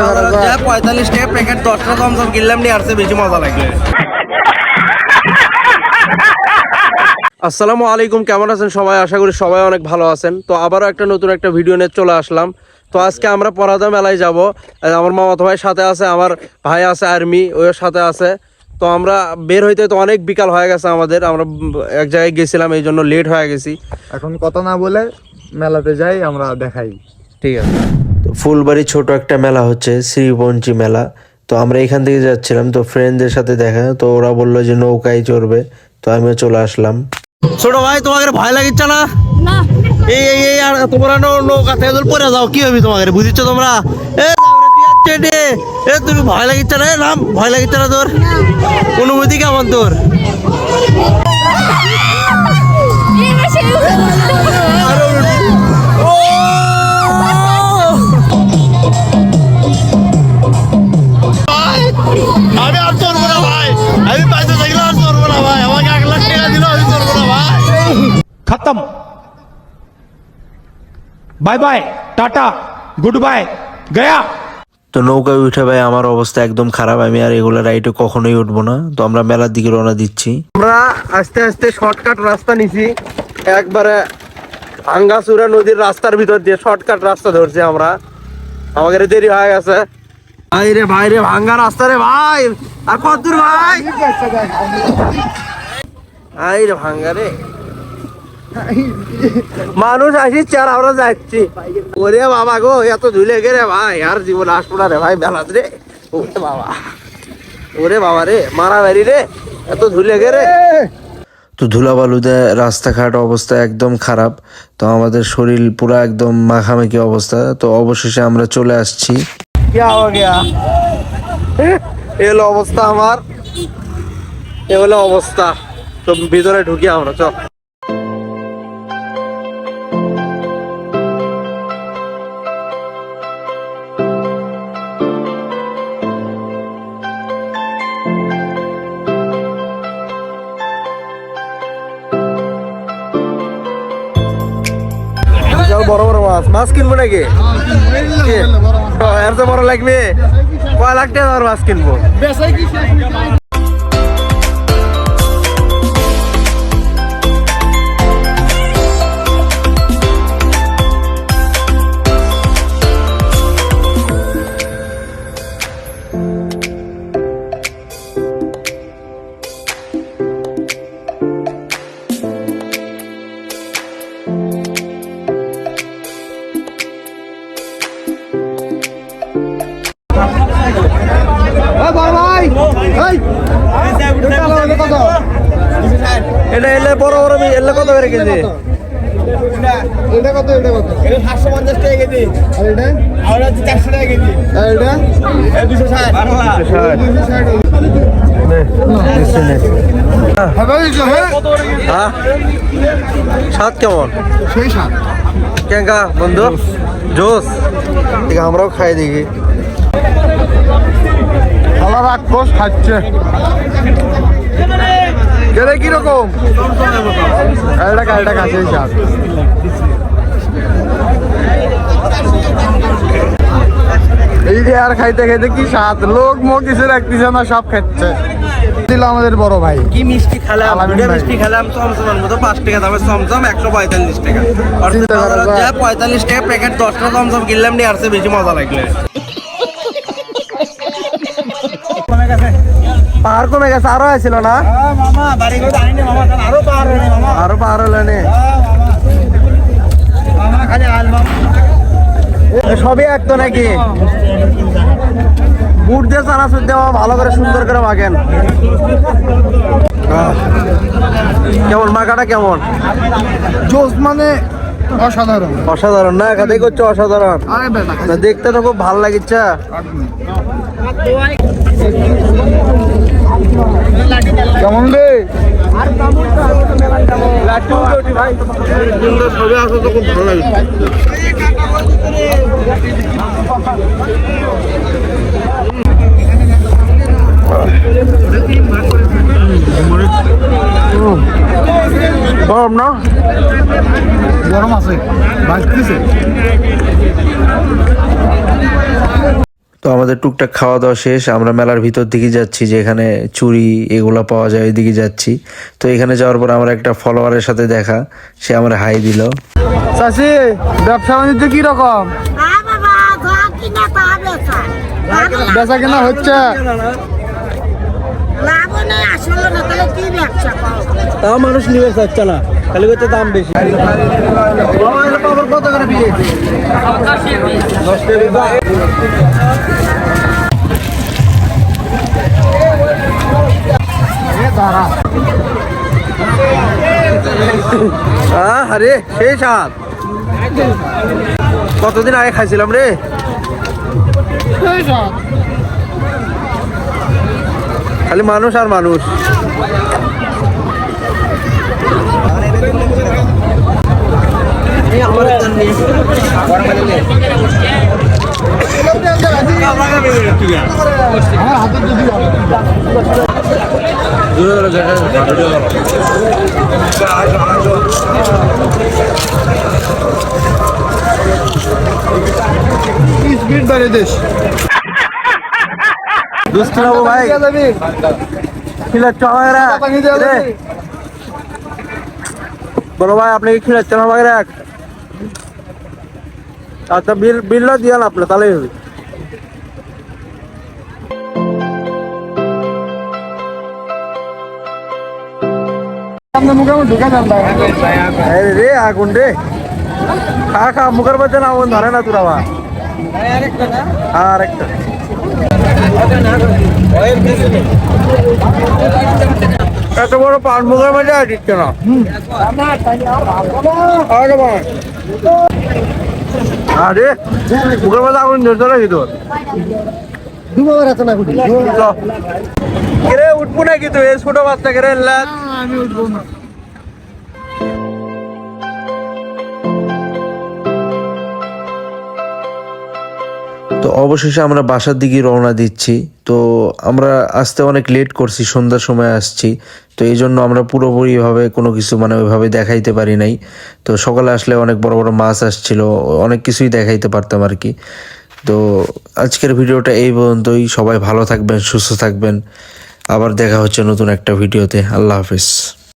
45 টাকা প্যাকেট 10টা জমজম কিনলাম নিয়ে আসছে, বেশি মজা লাগবে। আসসালামু আলাইকুম, কেমন আছেন সবাই? আশা করি সবাই অনেক ভালো আছেন। তো আবারও একটা নতুন একটা ভিডিও নিয়ে চলে আসলাম। তো আজকে আমরা পরাদা মেলায় যাব। আমার মামাতো ভাইয়ের সাথে আছে, আমার ভাই আছে আর্মি, ওর সাথে আছে। তো আমরা বের হইতে তো অনেক বিকাল হয়ে গেছে আমাদের, আমরা এক জায়গায় গেছিলাম, এই জন্য লেট হয়ে গেছি। এখন কথা না বলে মেলাতে যাই, আমরা দেখাই। ঠিক আছে। তো ফুলবাড়ি ছোট একটা মেলা হচ্ছে, শ্রীপঞ্চী মেলা। তো আমরা এখান থেকে যাচ্ছিলাম, তো ফ্রেন্ডদের সাথে দেখা, তো ওরা বললো যে নৌকায় চড়বে, তো আমিও চলে আসলাম। ছোট ভাই, তোমাকে ভয় লাগিচ্ছে না? এই এই এই আর তোমরা নৌকা থেকে পড়ে যাও, কি হবে তোমাকে? বুঝিচ্ছ তোমরা? তুমি ভয় লাগিচ্ছে না? নাম ভয় লাগিচ্ছে না তোর? অনুভূতি কেমন তোর? আমি আর চড়বো না ভাই, আমি পাইতে থাকলে আর চড়বো না ভাই, আমাকে 1 লাখ টাকা দিল, আমি চড়বো না ভাই। खत्म, bye bye, tata, goodbye, गया। তো নৌকায় উঠে ভাই আমার অবস্থা একদম খারাপ, আমি আর এগুলো রাইডে কখনোই উঠবো না। তো আমরা মেলার দিকে রওনা দিচ্ছি। আমরা আস্তে আস্তে শর্টকাট রাস্তা নিছি, একবারে ভাঙ্গাচুরা নদীর রাস্তার ভিতর দিয়ে শর্টকাট রাস্তা ধরছি আমরা। আমাদের দেরি হয়ে গেছে ভাই রে, ভাই রে, ভাঙ্গা রাস্তা রে ভাই। আর কত দূর ভাই? ভাই রে ভাঙ্গা রে, মানুষ আসিচ্ছে আর আমরা যাচ্ছি। ওরে বাবা গো, এত ধুলে গেরে ভাই, আর জীবন আসবো না রে ভাই মেলাত রে। ওরে বাবা, ওরে বাবা রে, মারামারি রে, এত ধুলে গেরে। তো ধুলাবালুতে রাস্তাঘাট অবস্থা একদম খারাপ, তো আমাদের শরীর পুরো একদম মাখামাখি অবস্থা। তো অবশেষে আমরা চলে আসছি। এলো অবস্থা আমার, এ হলো অবস্থা। তো ভিতরে ঢুকি আমরা, চল। বড় বড় মাছ, মাছ কিনবো নাকি? এর তো বড় লাগবে, কয় লাখ টাকা মাছ কিনবো। এটা এলে বড় বড় এলে কত করে কেজি? এটা কত? এটা কত? এটা 750 টাকা কেজি। আর এটা? আর এটা 400 টাকা কেজি। আর এটা? এটা 260। 260। হ্যাঁ, স্বাদ কেমন? সেই স্বাদ। কেঙ্কা বন্ধু, জোস। ঠিক, আমরাও খাই দেখি। খালা রাক্ষস খাচ্ছে। এটা কিরকম? এটা কাছে স্বাদ। এই যে আর খাইতে খাইতে কি স্বাদ, লোক মুখ কিছু রাখতেছে না, সব খাচ্ছে। দিল আমাদের বড় ভাই, কি মিষ্টি খেলাম, মিষ্টি খেলাম চমচমের মতো। 5 টাকা দামের চমচম 145 টাকা। আর 45 টাকা প্যাকেট 10টা চমচম কিনলাম নিয়ে আসছে, বেশি মজা লাগলে। পাহাড় কমে গেছে, আরো আসছিল না? আরো পাহাড় হলো নে। সবই একতো নাকি? বুট দিয়ে চানাচুর দেওয়া ভালো করে সুন্দর করে মাখেন। কেমন মাখাটা কেমন? জোস মানে অসাধারণ। অসাধারণ না? খাতেই করছো অসাধারণ। দেখতে তো খুব ভালো লাগিচ্ছে। কেমন রে? ছবি আসলে তো খুব ভালো লাগছে। গরম না? গরম আছে, ভাজতেছে। তো আমাদের টুকটাক খাওয়া দাওয়া শেষ, আমরা মেলার ভিতর দিকে যাচ্ছি, যেখানে চুড়ি এগুলা পাওয়া যায় ওই দিকে যাচ্ছি। তো এখানে যাওয়ার পর আমার একটা ফলোয়ারের সাথে দেখা, সে আমার হাই দিল। চাষি ব্যবসা বাণিজ্য কি রকম? বেচা কেনা হচ্ছে? তাও মানুষ নিবে চাচ্ছে না, খালি করতে দাম বেশি। কত করে বিয়ে? 10 টাকা। আরে সেই স্বাদ, কতদিন আগে খাইছিলাম রে। খালি মানুষ আর মানুষ। স্পিড বাড়িয়ে দিস। দুষ্ট না ভাই, খিলাচ্ছ আমাকে। বড় ভাই আপনি কি খিলাচ্ছেন আমাকে? আচ্ছা বিলটা দিয়ে না আপনি, তাহলেই হবে। রে আগুন রে, খা খা, মুখের মধ্যে না আগুন ধরে না তোরা। বা আর একটা এত বড় পান মুখের মধ্যে দিচ্ছে না। আরে মুখের মধ্যে আগুন ধরছে নাকি তোর? উঠবো নাকি তুই ছোট বাচ্চা কেরে? আমি উঠবো না। তো অবশেষে আমরা বাসার দিকে রওনা দিচ্ছি। তো আমরা আসতে অনেক লেট করছি, সন্ধ্যার সময় আসছি, তো এই জন্য আমরা পুরোপুরিভাবে কোনো কিছু মানে ওইভাবে দেখাইতে পারি নাই। তো সকালে আসলে অনেক বড় বড় মাছ আসছিল, অনেক কিছুই দেখাইতে পারতাম আর কি। তো আজকের ভিডিওটা এই পর্যন্তই। সবাই ভালো থাকবেন, সুস্থ থাকবেন। আবার দেখা হচ্ছে নতুন একটা ভিডিওতে। আল্লাহ হাফিজ।